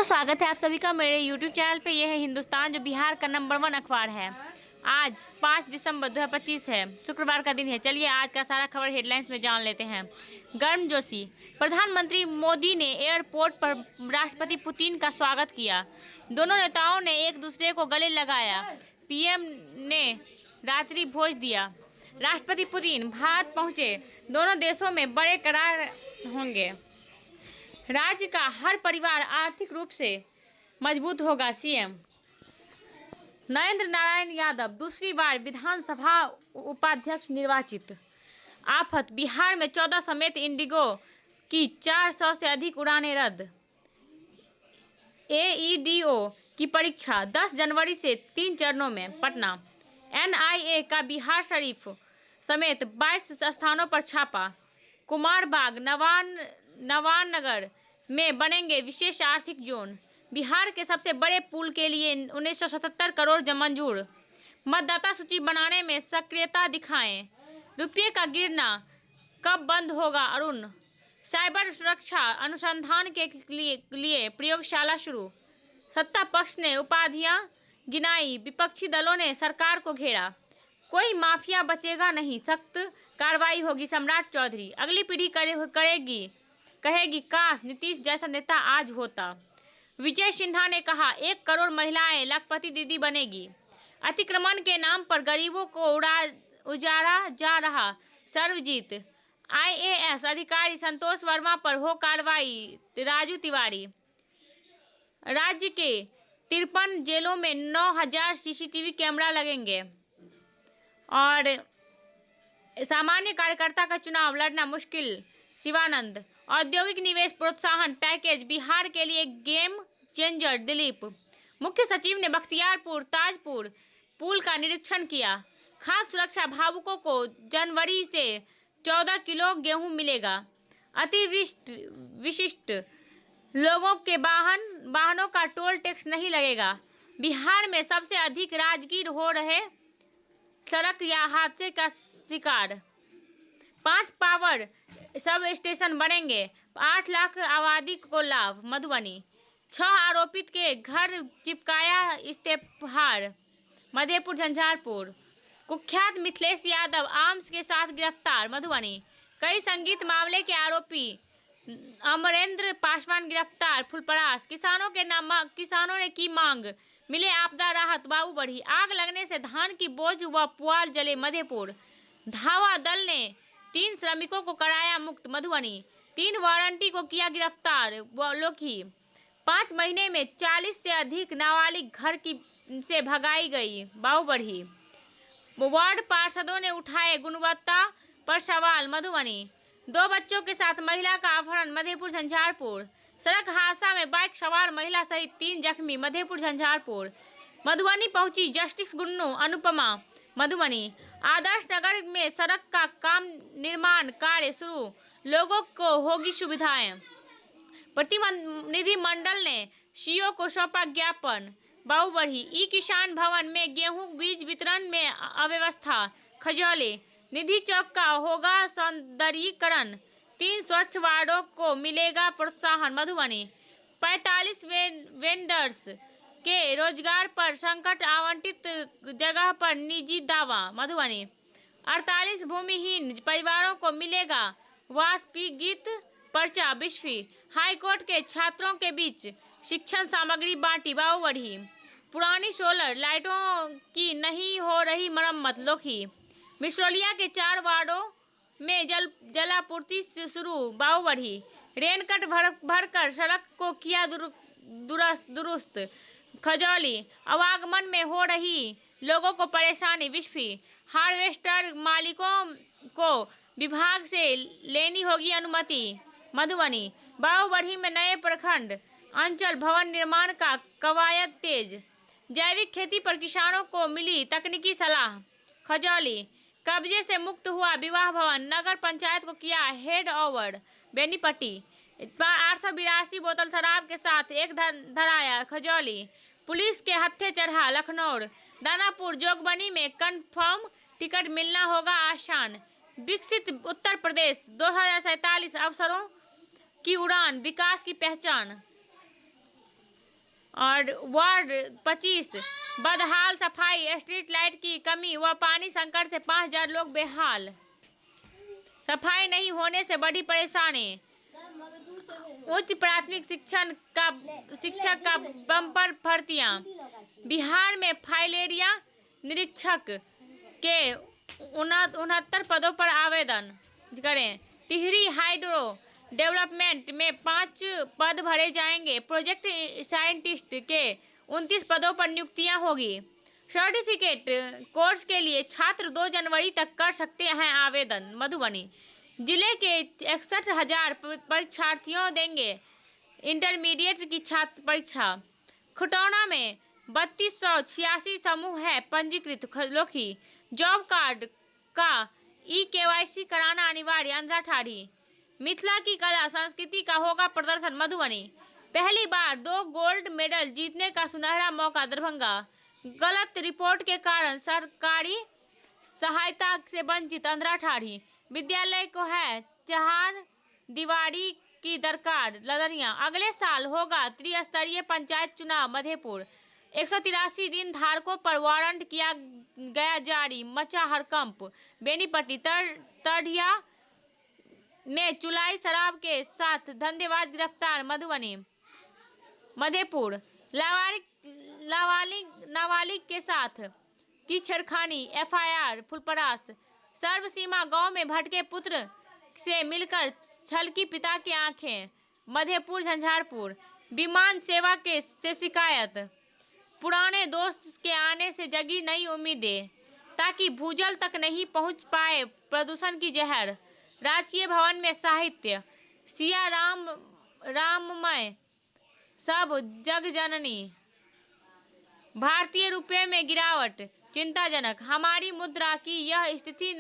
तो स्वागत है आप सभी का मेरे YouTube चैनल पे। यह है हिंदुस्तान, जो बिहार का नंबर 1 अखबार है। आज 5 दिसंबर 2025 है, शुक्रवार का दिन है। चलिए आज का सारा खबर हेडलाइंस में जान लेते हैं। गर्मजोशी, प्रधानमंत्री मोदी ने एयरपोर्ट पर राष्ट्रपति पुतिन का स्वागत किया। दोनों नेताओं ने एक दूसरे को गले लगाया। पीएम ने रात्रि भोज दिया। राष्ट्रपति पुतिन भारत पहुंचे। दोनों देशों में बड़े करार होंगे। राज्य का हर परिवार आर्थिक रूप से मजबूत होगा। सीएम नरेंद्र नारायण यादव दूसरी बार विधानसभा उपाध्यक्ष निर्वाचित। आफत, बिहार में 14 समेत इंडिगो की 400 से अधिक उड़ानें रद्द। एईडीओ की परीक्षा 10 जनवरी से 3 चरणों में। पटना, एनआईए का बिहार शरीफ समेत 22 स्थानों पर छापा। कुमारबाग, नवानगर में बनेंगे विशेष आर्थिक जोन। बिहार के सबसे बड़े पुल के लिए 1977 करोड़ मंजूर। मतदाता सूची बनाने में सक्रियता दिखाएं। रुपये का गिरना कब बंद होगा? अरुण। साइबर सुरक्षा अनुसंधान के लिए प्रयोगशाला शुरू। सत्ता पक्ष ने उपाधियां गिनाई, विपक्षी दलों ने सरकार को घेरा। कोई माफिया बचेगा नहीं, सख्त कार्रवाई होगी। सम्राट चौधरी, अगली पीढ़ी कहेगी काश नीतीश जैसा नेता आज होता। विजय सिन्हा ने कहा 1 करोड़ महिलाएं लखपति दीदी बनेगी। अतिक्रमण के नाम पर गरीबों को उजाड़ा जा रहा। सर्वजीत, आईएएस अधिकारी संतोष वर्मा पर हो कार्रवाई। राजू तिवारी, राज्य के 53 जेलों में 9000 सीसीटीवी कैमरा लगेंगे। और सामान्य कार्यकर्ता का चुनाव लड़ना मुश्किल। शिवानंद, औद्योगिक निवेश प्रोत्साहन पैकेज बिहार के लिए गेम चेंजर। दिलीप, मुख्य सचिव ने बख्तियारपुर ताजपुर पुल का निरीक्षण किया। खाद्य सुरक्षा भावुकों को जनवरी से 14 किलो गेहूं मिलेगा। विशिष्ट लोगों के वाहनों का टोल टैक्स नहीं लगेगा। बिहार में सबसे अधिक राजगीर हो रहे सड़क या हादसे का शिकार। 5 पावर सब स्टेशन बनेंगे, 8 लाख आबादी को लाभ। मधुबनी, 6 आरोपित के घर चिपकाया इस्तेहार। मधेपुर झंझारपुर, कुख्यात मिथिलेश यादव आर्म्स के साथ गिरफ्तार। मधुबनी, कई संगीत मामले के आरोपी अमरेंद्र पासवान गिरफ्तार। फुलपरास, किसानों ने की मांग, मिले आपदा राहत। बाबूबढ़ी, आग लगने से धान की बोझ व पुआल जले। मधेपुर, धावा दल ने 3 श्रमिकों को कराया मुक्त। मधुबनी, 3 वारंटी को किया गिरफ्तार। लोकी, 5 महीने में 40 से अधिक नाबालिग घर से भगाई गई। बाबूबढ़ी, वार्ड पार्षदों ने उठाए गुणवत्ता पर सवाल। मधुबनी, 2 बच्चों के साथ महिला का अपहरण। मधेपुर झंझारपुर, सड़क हादसा में बाइक सवार महिला सहित 3 जख्मी। मधेपुर झंझारपुर, मधुबनी पहुंची जस्टिस गुन्नू अनुपमा। मधुबनी, आदर्श नगर में सड़क का काम निर्माण कार्य शुरू, लोगों को होगी सुविधाएं। प्रतिनिधि मंडल ने सीओ को सौंपा ज्ञापन। बाबूबढ़ी, ई किसान भवन में गेहूं बीज वितरण में अव्यवस्था। खजौली, निधि चौक का होगा सौंदर्यीकरण। 3 स्वच्छ वार्डों को मिलेगा प्रोत्साहन। मधुबनी, 45 वेंडर्स के रोजगार पर संकट, आवंटित जगह पर निजी दावा। मधुबनी, 48 भूमिहीन परिवारों को मिलेगा वाजपेयीगत पर्चा। बिस्फी, हाईकोर्ट के छात्रों के बीच शिक्षण सामग्री बांटी। बाबूबढ़ी, पुरानी सोलर लाइटों की नहीं हो रही मरम्मत। लोकी, मिश्रौलिया के 4 वार्डों में जलापूर्ति शुरू। बाबूबढ़ी, रेनकट भरकर सड़क को किया दुरुस्त। खजौली, आवागमन में हो रही लोगों को परेशानी। बिस्फी, हार्वेस्टर मालिकों को विभाग से लेनी होगी अनुमति। मधुबनी, बाबूबढ़ी में नए प्रखंड अंचल भवन निर्माण का कवायद तेज। जैविक खेती पर किसानों को मिली तकनीकी सलाह। खजौली, कब्जे से मुक्त हुआ विवाह भवन, नगर पंचायत को किया हेड ओवर। बेनीपट्टी, 882 बोतल शराब के साथ एक धराया। खजौली, पुलिस के हत्थे चढ़ा। लखनऊ, दानापुर जोगबनी में कन्फर्म टिकट मिलना होगा आसान। विकसित उत्तर प्रदेश, 2047 अवसरों की उड़ान, विकास की पहचान। और वार्ड 25 बदहाल सफाई, स्ट्रीट लाइट की कमी व पानी संकट से 5000 लोग बेहाल। सफाई नहीं होने से बड़ी परेशानी। उच्च प्राथमिक शिक्षक का बम्पर भर्तियां। बिहार में फाइलेरिया निरीक्षक के 69 पदों पर आवेदन करें। टिहरी हाइड्रो डेवलपमेंट में 5 पद भरे जाएंगे। प्रोजेक्ट साइंटिस्ट के 29 पदों पर नियुक्तियां होगी। सर्टिफिकेट कोर्स के लिए छात्र 2 जनवरी तक कर सकते हैं आवेदन। मधुबनी जिले के 61,000 परीक्षार्थियों देंगे इंटरमीडिएट की छात्र परीक्षा। खुटौना में 3286 समूह है पंजीकृत। लोकी जॉब कार्ड का KYC कराना अनिवार्य। अंधा ठाड़ी मिथिला की कला संस्कृति का होगा प्रदर्शन। मधुबनी पहली बार 2 गोल्ड मेडल जीतने का सुनहरा मौका। दरभंगा गलत रिपोर्ट के कारण सरकारी सहायता से वंचित। अंधा ठाड़ी विद्यालय को है 4 दीवारी की दरकार। लदनिया अगले साल होगा त्रिस्तरीय पंचायत चुनाव। मधेपुर 183 ऋण धारकों पर वारंट किया गया जारी। मचा हड़कंप। बेनीपट्टी तढ़िया में चुलाई शराब के साथ धंधेबाज गिरफ्तार। मधुबनी मधेपुर नाबालिग के साथ की छेड़खानी FIR फुलपरास। सर्वसीमा गांव में भटके पुत्र से मिलकर छलकी पिता की आंखें। मधेपुर झंझारपुर विमान सेवा से शिकायत। पुराने दोस्त के आने से जगी नई उम्मीदें, ताकि भूजल तक नहीं पहुंच पाए प्रदूषण की जहर। राजकीय भवन में साहित्य। सिया राममय सब जग जननी। भारतीय रुपये में गिरावट चिंताजनक। हमारी मुद्रा की यह स्थिति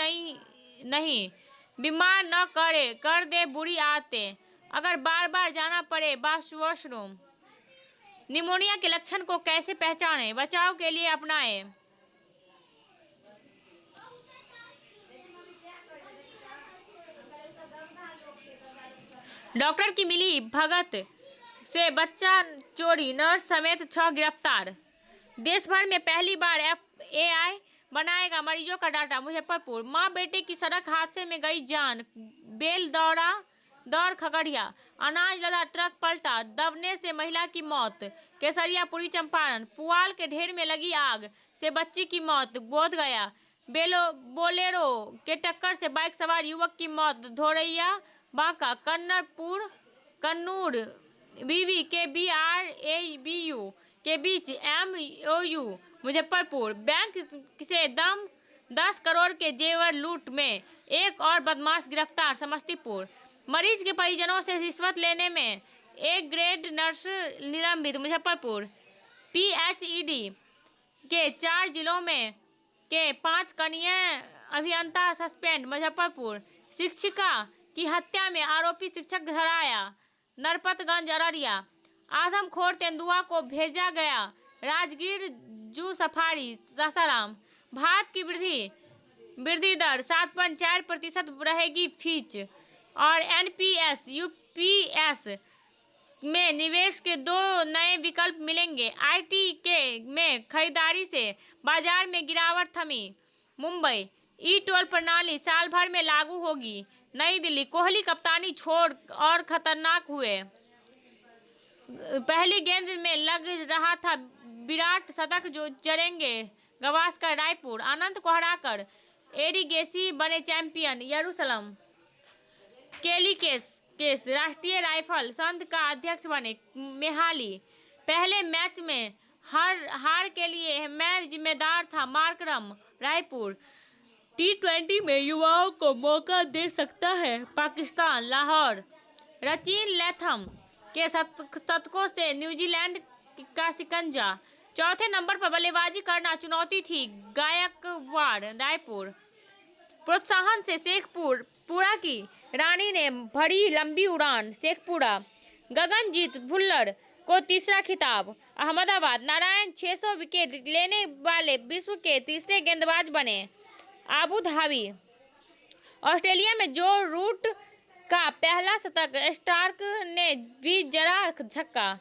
नहीं बीमार न कर दे बुरी आदतें। अगर बार बार जाना पड़े वॉशरूम। निमोनिया के लक्षण को कैसे पहचानें, बचाव के लिए अपनाएं। डॉक्टर की मिली भगत से बच्चा चोरी, नर्स समेत 6 गिरफ्तार। देश भर में पहली बार FAI बनाएगा मरीजों का डाटा। मुजफ्फरपुर मां बेटे की सड़क हादसे में गई जान। बेल दौड़ खगड़िया अनाज लदा ट्रक पलटा, दबने से महिला की मौत। केसरिया पूर्वी चंपारण पुआल के ढेर में लगी आग से बच्ची की मौत। बोधगया बोलेरो के टक्कर से बाइक सवार युवक की मौत। धोरैया बांका कन्नूर बीवी के BRABU के बीच MOU। मुजफ्फरपुर बैंक से 10 करोड़ के जेवर लूट में एक और बदमाश गिरफ्तार। समस्तीपुर मरीज के परिजनों से रिश्वत लेने में एक ग्रेड नर्स निलंबित। मुजफ्फरपुर PHED के 4 जिलों में के 5 कनीय अभियंता सस्पेंड। मुजफ्फरपुर शिक्षिका की हत्या में आरोपी शिक्षक धराया। नरपतगंज अररिया आदमखोर तेंदुआ को भेजा गया राजगीर जू सफारी। सासाराम भारत की वृद्धि दर 7.4% रहेगी। फीच और NPS UPS में निवेश के 2 नए विकल्प मिलेंगे। IT में खरीदारी से बाजार में गिरावट थमी। मुंबई E-टोल प्रणाली साल भर में लागू होगी। नई दिल्ली कोहली कप्तानी छोड़ और खतरनाक हुए। पहली गेंद में लग रहा था विराट शतक जो जड़ेंगे गवास्कर। रायपुर अनंत को हराकर एरिगेसी बने चैंपियन। यरूशलेम केली केस राष्ट्रीय राइफल संघ का अध्यक्ष बने। मेहाली पहले मैच में हार के लिए मैं जिम्मेदार था। मार्करम रायपुर T20 में युवाओं को मौका दे सकता है पाकिस्तान। लाहौर रचिन लैथम के शतकों से न्यूजीलैंड का शिकंजा। चौथे नंबर पर बल्लेबाजी करना चुनौती थी गायकवाड़। रायपुर प्रोत्साहन से शेखपुरा की रानी ने भरी लंबी उड़ान। शेखपुरा गगनजीत भुल्लर को तीसरा खिताब। अहमदाबाद नारायण 600 विकेट लेने वाले विश्व के तीसरे गेंदबाज बने। आबू धाबी ऑस्ट्रेलिया में जो रूट का पहला शतक। स्टार्क ने भी जड़ा छक्का।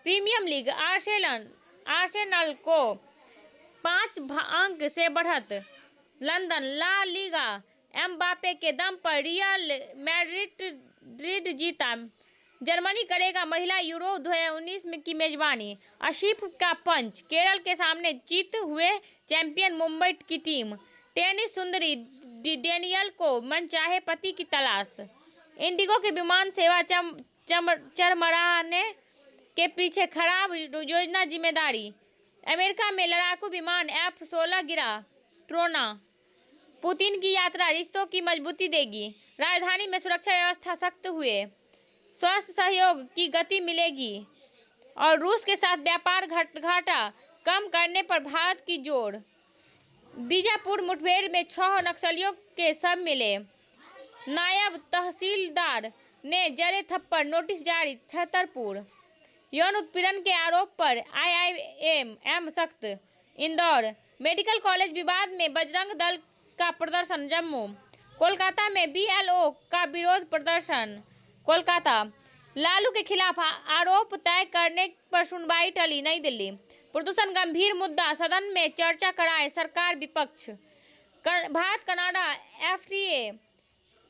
प्रीमियम लीग आर्सेनल को 5 अंक से बढ़त। लंदन ला लीगा एम्बापे के दम पर रियल मैड्रिड जीता। जर्मनी करेगा महिला यूरो 2019 की मेजबानी। आसिफ का पंच, केरल के सामने जीत हुए चैंपियन मुंबई की टीम। टेनिस सुंदरी डेनियल को मनचाहे पति की तलाश। इंडिगो की विमान सेवा चरमराने के पीछे खराब योजना जिम्मेदारी। अमेरिका में लड़ाकू विमान F-16 गिरा। ट्रोना पुतिन की यात्रा रिश्तों की मजबूती देगी। राजधानी में सुरक्षा व्यवस्था सख्त हुए। स्वास्थ्य सहयोग की गति मिलेगी और रूस के साथ व्यापार घाटा कम करने पर भारत की जोर। बीजापुर मुठभेड़ में 6 नक्सलियों के शव मिले। नायब तहसीलदार ने जड़े थप्पड़, नोटिस जारी। छतरपुर यौन उत्पीड़न के आरोप पर IIM सख्त। इंदौर मेडिकल कॉलेज विवाद में बजरंग दल का प्रदर्शन। जम्मू कोलकाता में BLO का विरोध प्रदर्शन। कोलकाता लालू के खिलाफ आरोप तय करने पर सुनवाई टली। नई दिल्ली प्रदूषण गंभीर मुद्दा, सदन में चर्चा कराए सरकार विपक्ष। भारत कनाडा FTA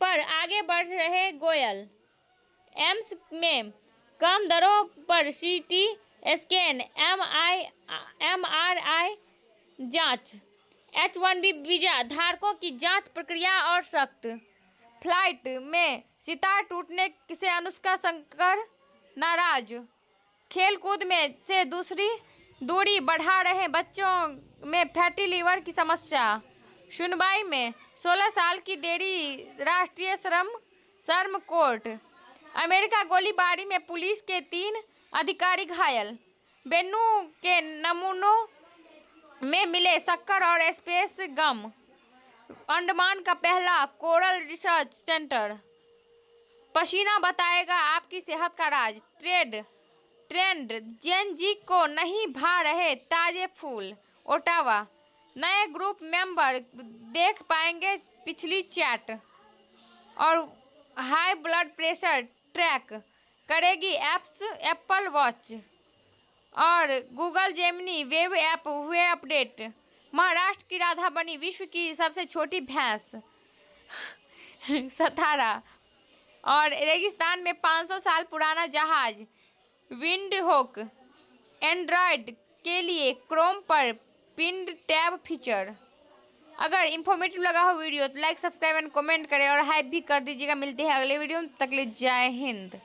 पर आगे बढ़ रहे गोयल। एम्स में कम दरों पर CT स्कैन, MRI जांच। H-1B वीजा धारकों की जांच प्रक्रिया और सख्त। फ्लाइट में सितार टूटने से अनुष्का शंकर नाराज। खेल कूद में से दूरी बढ़ा रहे बच्चों में फैटी लीवर की समस्या। सुनवाई में 16 साल की देरी। राष्ट्रीय श्रम कोर्ट। अमेरिका गोलीबारी में पुलिस के 3 अधिकारी घायल। बेन्नू के नमूनों में मिले शक्कर और स्पेस गम। अंडमान का पहला कोरल रिसर्च सेंटर। पसीना बताएगा आपकी सेहत का राज। ट्रेंड जेन जी को नहीं भा रहे ताजे फूल। ओटावा नए ग्रुप मेंबर देख पाएंगे पिछली चैट। और हाई ब्लड प्रेशर ट्रैक करेगी एप्पल वॉच और गूगल जेमिनी वेब ऐप हुए अपडेट। महाराष्ट्र की राधा बनी विश्व की सबसे छोटी भैंस। सतारा और रेगिस्तान में 500 साल पुराना जहाज विंडहोक। एंड्रॉयड के लिए क्रोम पर पिन्ड टैब फीचर। अगर इंफॉर्मेटिव लगा हो वीडियो तो लाइक, सब्सक्राइब एंड कमेंट करें और हाइप भी कर दीजिएगा। मिलते हैं अगले वीडियो में, तक के लिए जय हिंद।